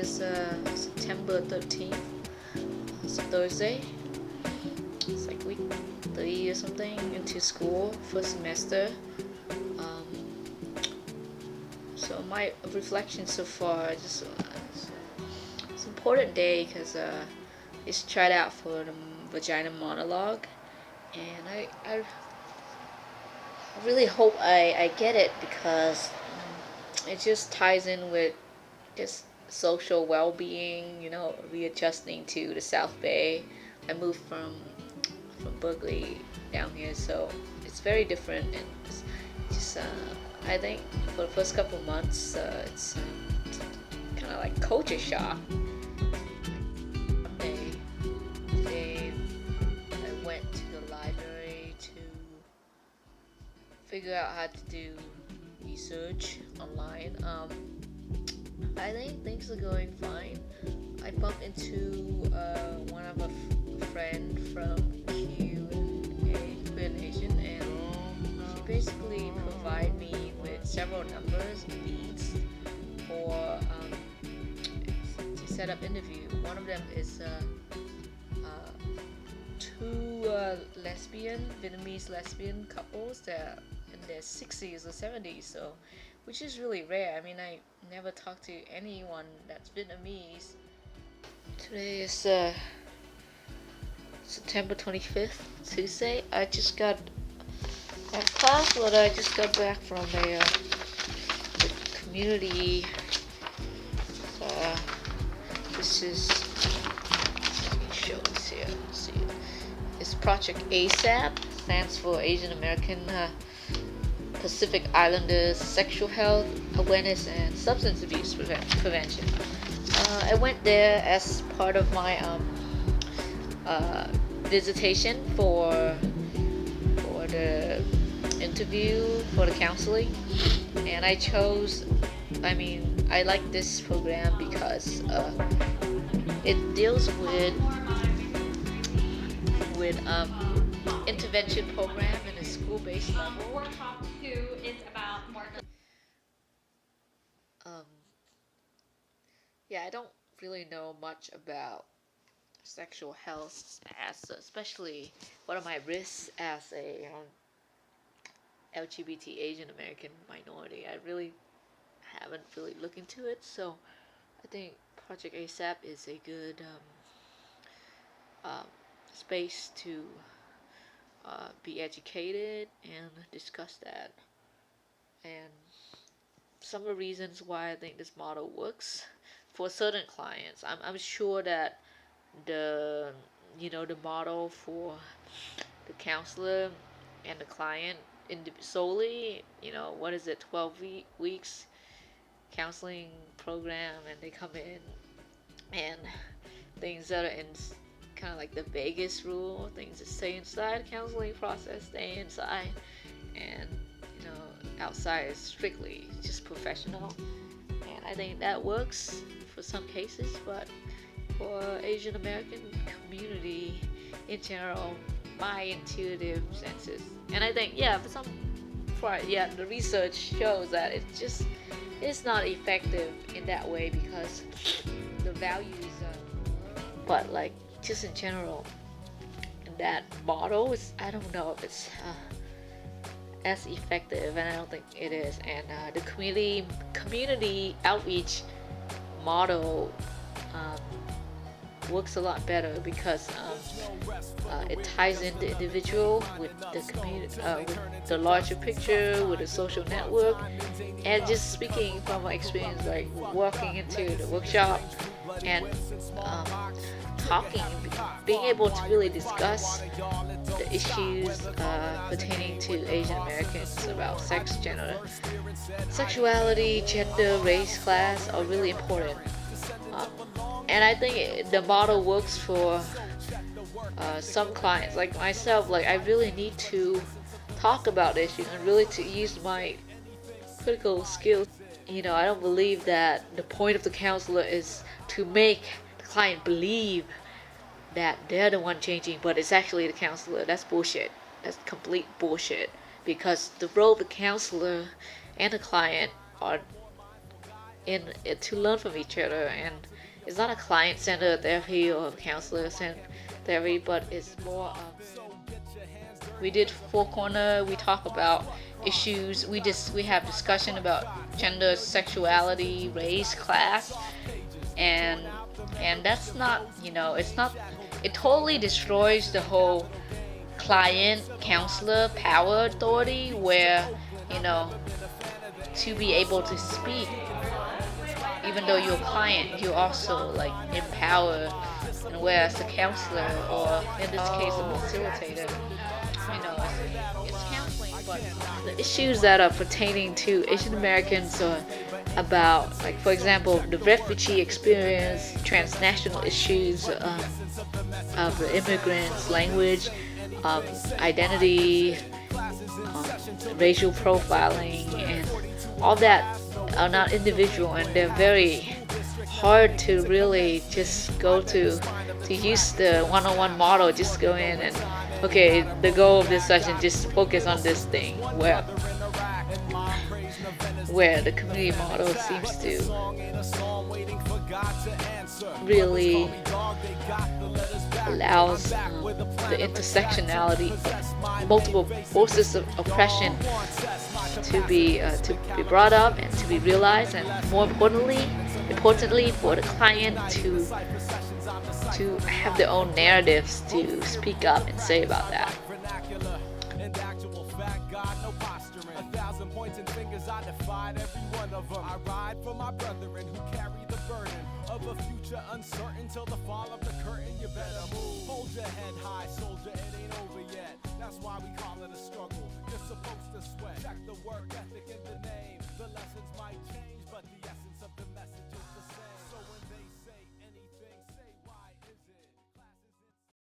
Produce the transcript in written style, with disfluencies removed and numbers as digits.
is September 13th. It's a Thursday. It's like week 3 or something into school, first semester. Um, so my reflection so far, just it's an important day because it's tried out for the vagina monologue, and I really hope I get it because it just ties in with just social well-being, readjusting to the South Bay. I moved from Berkeley down here, so it's very different, and it's just I think for the first couple of months it's kind of like culture shock. One day today I went to the library to figure out how to do research online. I think things are going fine. I bumped into one of a friend from Queer Nation, and she basically provided me with several numbers, leads for to set up interview. One of them is two Vietnamese lesbian couples that are in their 60s or 70s, so which is really rare. I mean, I never talked to anyone that's Vietnamese. Today is September 25th, Tuesday. I just got class, but I just got back from a the community. This is, let me show this here. See, it's Project ASAP, stands for Asian American Pacific Islanders Sexual Health Awareness and Substance Abuse Prevention. I went there as part of my visitation for the interview for the counseling, and I like this program because it deals with intervention program in a school-based level. Workshop 2 is about more. Yeah, I don't really know much about sexual health, especially what are my risks as a LGBT Asian American minority. I really haven't really looked into it, so I think Project ASAP is a good space to be educated and discuss that. And some of the reasons why I think this model works for certain clients. I'm sure that the model for the counselor and the client solely, what is it, 12 weeks counseling program, and they come in and things that are in kind of like the Vegas rule, things that stay inside the counseling process stay inside, and outside is strictly just professional. And I think that works for some cases, but for Asian American community in general, my intuitive senses, and I think the research shows that it's not effective in that way because the values but like just in general in that model I don't know if it's as effective, and I don't think it is. And the community outreach model works a lot better because it ties in the individual with the community, with the larger picture, with the social network. And just speaking from my experience, like walking into the workshop and being able to really discuss the issues pertaining to Asian Americans about sex, gender, sexuality, gender, race, class are really important. And I think the model works for some clients like myself. Like I really need to talk about issues and really to use my critical skills. I don't believe that the point of the counselor is to make the client believe that they're the one changing, but it's actually the counselor. That's bullshit. That's complete bullshit. Because the role of the counselor and the client are in to learn from each other. And it's not a client-centered therapy or counselor-centered therapy, but it's more. We did four corner. We talk about issues. We have discussion about gender, sexuality, race, class, and that's not, it's not. It totally destroys the whole client counselor power authority, where you know to be able to speak, even though you're a client, you also like empower. And whereas a counselor, or in this case a facilitator, it's counseling, but the issues that are pertaining to Asian Americans, or about, like, for example, the refugee experience, transnational issues, of the immigrants, language, identity, racial profiling, and all that are not individual, and they're very hard to really just go to use the one-on-one model. Just go in and, okay, the goal of this session, just focus on this thing, where the community model seems to really allows the intersectionality of multiple forces of oppression to be brought up and to be realized, and more importantly for the client to have their own narratives to speak up and say about that. Of a future uncertain till the fall of the curtain. You better move. Hold your head high, soldier, it ain't over yet. That's why we call it a struggle. You're supposed to sweat. Check the work ethic.